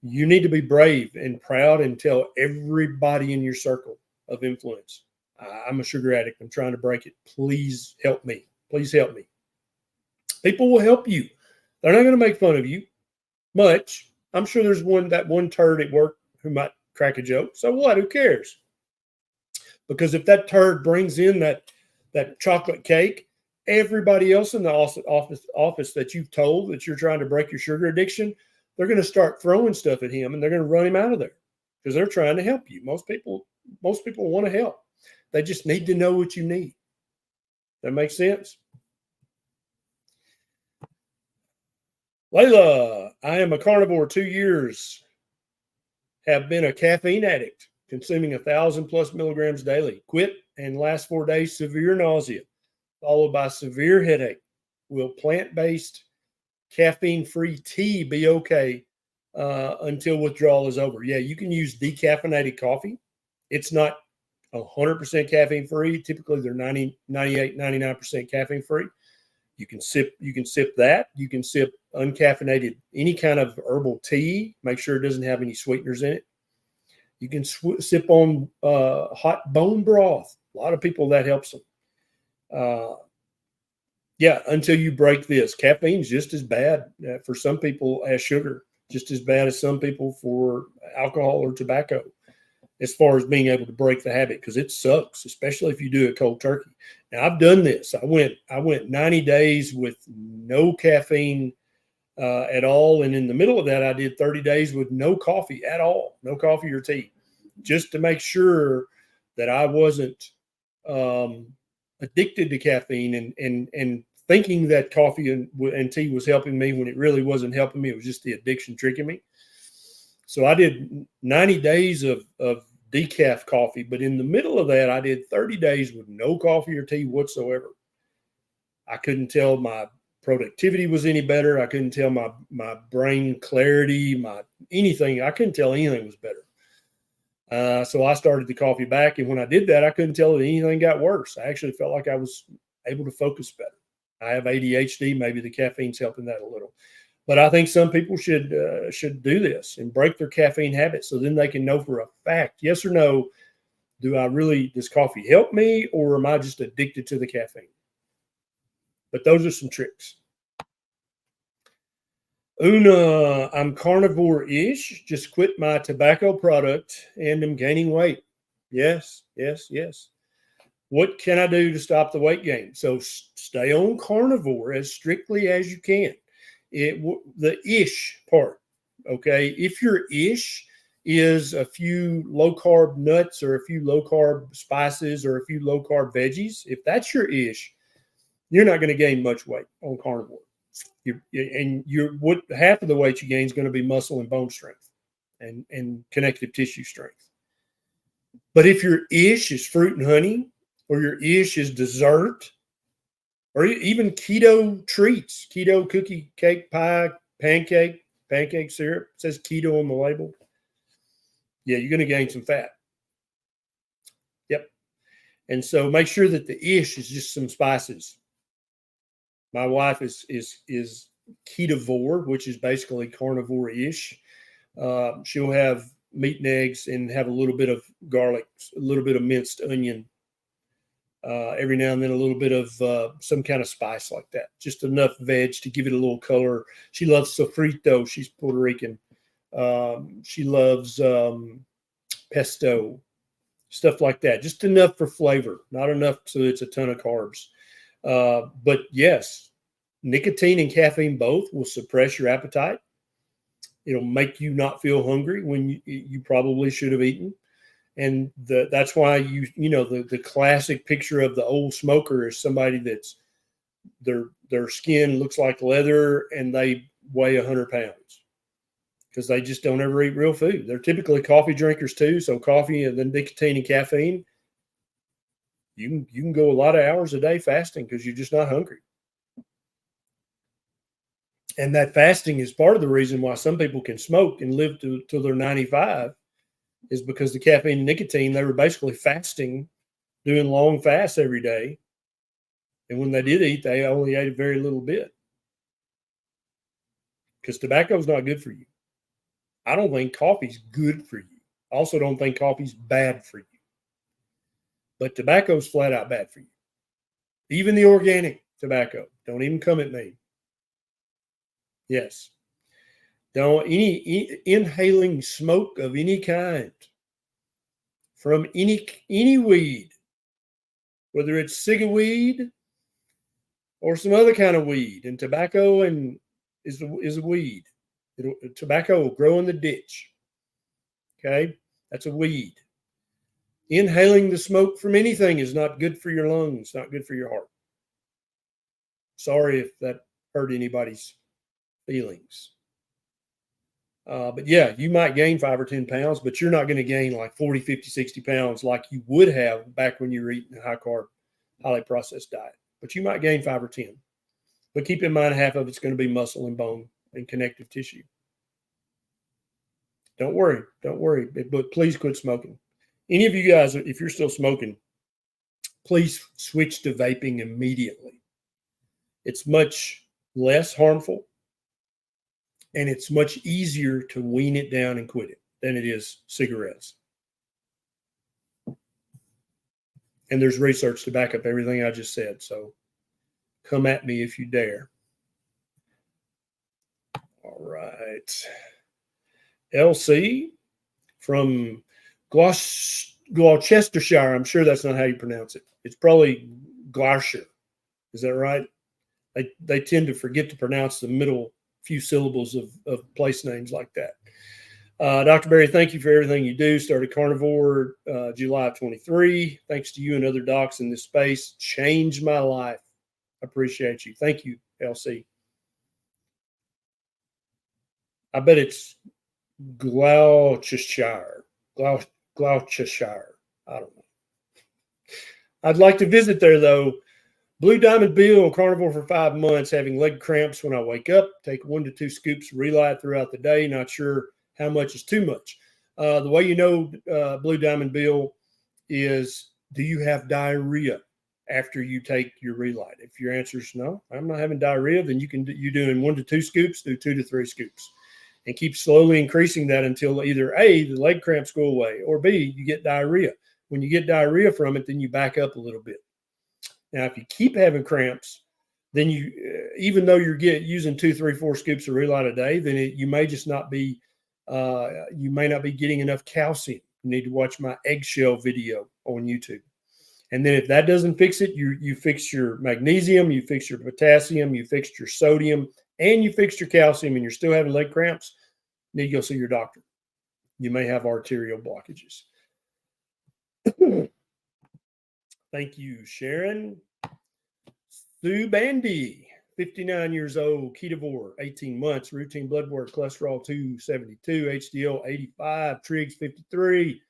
You need to be brave and proud and tell everybody in your circle of influence, I'm a sugar addict. I'm trying to break it. Please help me. Please help me. People will help you. They're not going to make fun of you much. I'm sure there's that one turd at work who might crack a joke. So what? Who cares? Because if that turd brings in that chocolate cake, everybody else in the office that you've told that you're trying to break your sugar addiction, they're going to start throwing stuff at him and they're going to run him out of there because they're trying to help you. Most people want to help. They just need to know what you need. That makes sense? Layla, I am a carnivore 2 years. Have been a caffeine addict, consuming 1,000+ milligrams daily. Quit, and last 4 days, severe nausea, followed by severe headache. will plant-based caffeine-free tea be okay until withdrawal is over? Yeah, you can use decaffeinated coffee. It's not 100% caffeine free. Typically they're 90, 98, 99% caffeine free. You can sip that. You can sip uncaffeinated, any kind of herbal tea. Make sure it doesn't have any sweeteners in it. You can sip on hot bone broth. A lot of people, that helps them. Yeah, until you break this. Caffeine is just as bad for some people as sugar, just as bad as some people for alcohol or tobacco, as far as being able to break the habit, because it sucks, especially if you do it cold turkey. Now, I've done this. I went 90 days with no caffeine at all. And in the middle of that, I did 30 days with no coffee at all, no coffee or tea, just to make sure that I wasn't addicted to caffeine and thinking that coffee and tea was helping me when it really wasn't helping me. It was just the addiction tricking me. So I did 90 days of decaf coffee, but in the middle of that, I did 30 days with no coffee or tea whatsoever. I couldn't tell my productivity was any better. I couldn't tell my brain clarity, anything. I couldn't tell anything was better. So I started the coffee back. And when I did that, I couldn't tell that anything got worse. I actually felt like I was able to focus better. I have ADHD. Maybe the caffeine's helping that a little. But I think some people should do this and break their caffeine habit, so then they can know for a fact, yes or no, does coffee help me, or am I just addicted to the caffeine? But those are some tricks. Una, I'm carnivore-ish, just quit my tobacco product and am gaining weight. Yes. What can I do to stop the weight gain? So stay on carnivore as strictly as you can. The ish part, okay? If your ish is a few low-carb nuts or a few low-carb spices or a few low-carb veggies, if that's your ish, you're not going to gain much weight on carnivore. Half of the weight you gain is going to be muscle and bone strength and connective tissue strength. But if your ish is fruit and honey, or your ish is dessert, or even keto treats, keto cookie, cake, pie, pancake syrup, it says keto on the label. Yeah, you're going to gain some fat. Yep. And so make sure that the ish is just some spices. My wife is Ketovore, which is basically carnivore-ish. She'll have meat and eggs and have a little bit of garlic, a little bit of minced onion, every now and then a little bit of some kind of spice like that. Just enough veg to give it a little color. She loves sofrito. She's Puerto Rican. She loves pesto, stuff like that. Just enough for flavor, not enough so it's a ton of carbs. But yes, nicotine and caffeine both will suppress your appetite. It'll make you not feel hungry when you probably should have eaten. And that's why the classic picture of the old smoker is somebody that's their skin looks like leather and they weigh 100 pounds because they just don't ever eat real food. They're typically coffee drinkers too. So coffee and then nicotine and caffeine, you can go a lot of hours a day fasting because you're just not hungry. And that fasting is part of the reason why some people can smoke and live till they're 95. Is because the caffeine and nicotine, they were basically fasting, doing long fasts every day. And when they did eat, they only ate a very little bit. Because tobacco is not good for you. I don't think coffee's good for you. I also don't think coffee's bad for you. But tobacco's flat out bad for you. Even the organic tobacco. Don't even come at me. Yes. Don't inhaling smoke of any kind from any weed, whether it's cigarweed or some other kind of weed. And tobacco is a weed. Tobacco will grow in the ditch. Okay, that's a weed. Inhaling the smoke from anything is not good for your lungs, not good for your heart. Sorry if that hurt anybody's feelings. But yeah, you might gain 5 or 10 pounds, but you're not going to gain like 40, 50, 60 pounds like you would have back when you were eating a high carb, highly processed diet. But you might gain 5 or 10. But keep in mind, half of it's going to be muscle and bone and connective tissue. Don't worry. But please quit smoking. Any of you guys, if you're still smoking, please switch to vaping immediately. It's much less harmful, and it's much easier to wean it down and quit it than it is cigarettes. And there's research to back up everything I just said. So come at me if you dare. All right. LC from Gloucestershire. I'm sure that's not how you pronounce it. It's probably Gloucestershire. Is that right? They tend to forget to pronounce the middle few syllables of place names like that. Dr. Berry, thank you for everything you do. Started Carnivore July of 23. Thanks to you and other docs in this space. Changed my life. Appreciate you. Thank you, LC. I bet it's Gloucestershire. Gloucestershire. I don't know. I'd like to visit there, though. Blue Diamond Bill, Carnivore for 5 months, having leg cramps when I wake up. Take 1 to 2 scoops of Relight throughout the day. Not sure how much is too much. The way you know, Blue Diamond Bill, is do you have diarrhea after you take your Relight? If your answer is no, I'm not having diarrhea, then you're doing 1 to 2 scoops, do 2 to 3 scoops. And keep slowly increasing that until either A, the leg cramps go away, or B, you get diarrhea. When you get diarrhea from it, then you back up a little bit. Now, if you keep having cramps, then you, even though you're using 2, 3, 4 scoops of Relight a day, then you may just not be, you may not be getting enough calcium. You need to watch my eggshell video on YouTube. And then if that doesn't fix it, you fix your magnesium, you fix your potassium, you fix your sodium, and you fix your calcium, and you're still having leg cramps, you need to go see your doctor. You may have arterial blockages. Thank you, Sharon. Sue Bandy, 59 years old, Ketovore, 18 months, routine blood work, cholesterol 272, HDL 85, trigs 53,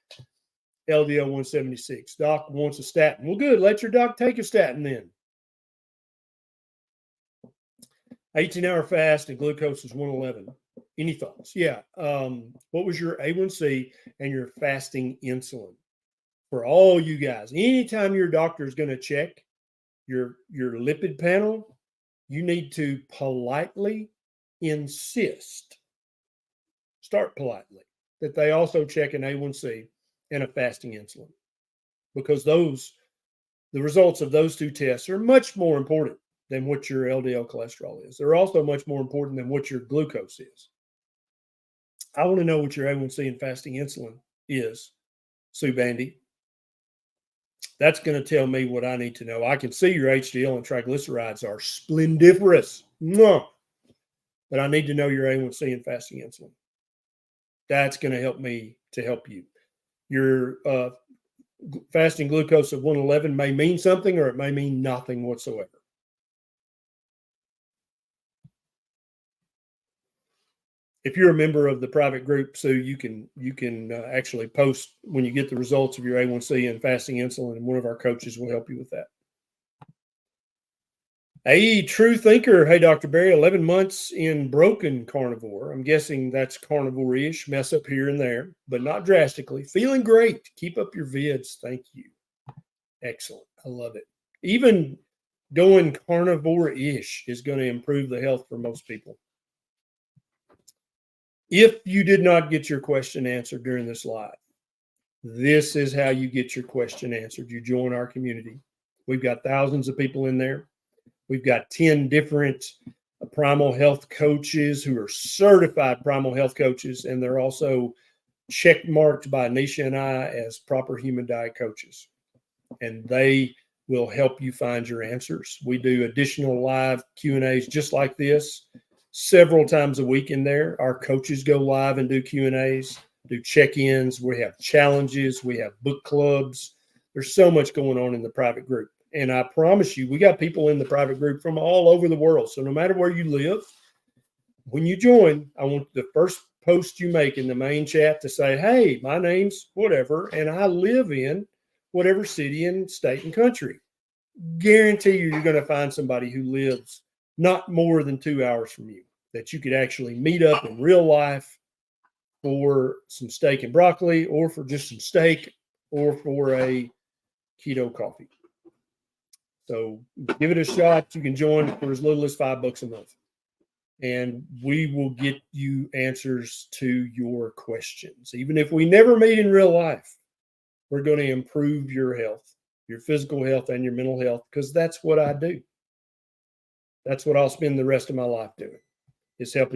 LDL 176. Doc wants a statin. Well, good. Let your doc take a statin then. 18-hour fast and glucose is 111. Any thoughts? Yeah. What was your A1C and your fasting insulin? For all you guys, anytime your doctor is going to check your lipid panel, you need to politely insist, start politely, that they also check an A1C and a fasting insulin, because the results of those 2 tests are much more important than what your LDL cholesterol is. They're also much more important than what your glucose is. I want to know what your A1C and fasting insulin is, Sue Bandy. That's going to tell me what I need to know. I can see your HDL and triglycerides are splendiferous. But I need to know your A1C and fasting insulin. That's going to help me to help you. Your fasting glucose of 111 may mean something, or it may mean nothing whatsoever. If you're a member of the private group, so you can actually post when you get the results of your A1C and fasting insulin, and one of our coaches will help you with that. A True Thinker. Hey, Dr. Berry, 11 months in broken carnivore. I'm guessing that's carnivore-ish, mess up here and there, but not drastically. Feeling great. Keep up your vids. Thank you. Excellent. I love it. Even going carnivore-ish is going to improve the health for most people. If you did not get your question answered during this live, this is how you get your question answered. You join our community. We've got thousands of people in there. We've got 10 different primal health coaches who are certified primal health coaches, and they're also check marked by Nisha and I as proper human diet coaches. And they will help you find your answers. We do additional live Q&As just like this several times a week in there. Our coaches go live and do Q&As, do check-ins. We have challenges. We have book clubs. There's so much going on in the private group. And I promise you, we got people in the private group from all over the world. So no matter where you live, when you join, I want the first post you make in the main chat to say, hey, my name's whatever, and I live in whatever city and state and country. Guarantee you're going to find somebody who lives not more than 2 hours from you, that you could actually meet up in real life for some steak and broccoli, or for just some steak, or for a keto coffee. So give it a shot. You can join for as little as $5 a month. And we will get you answers to your questions. Even if we never meet in real life, we're going to improve your health, your physical health and your mental health, because that's what I do. That's what I'll spend the rest of my life doing, is helping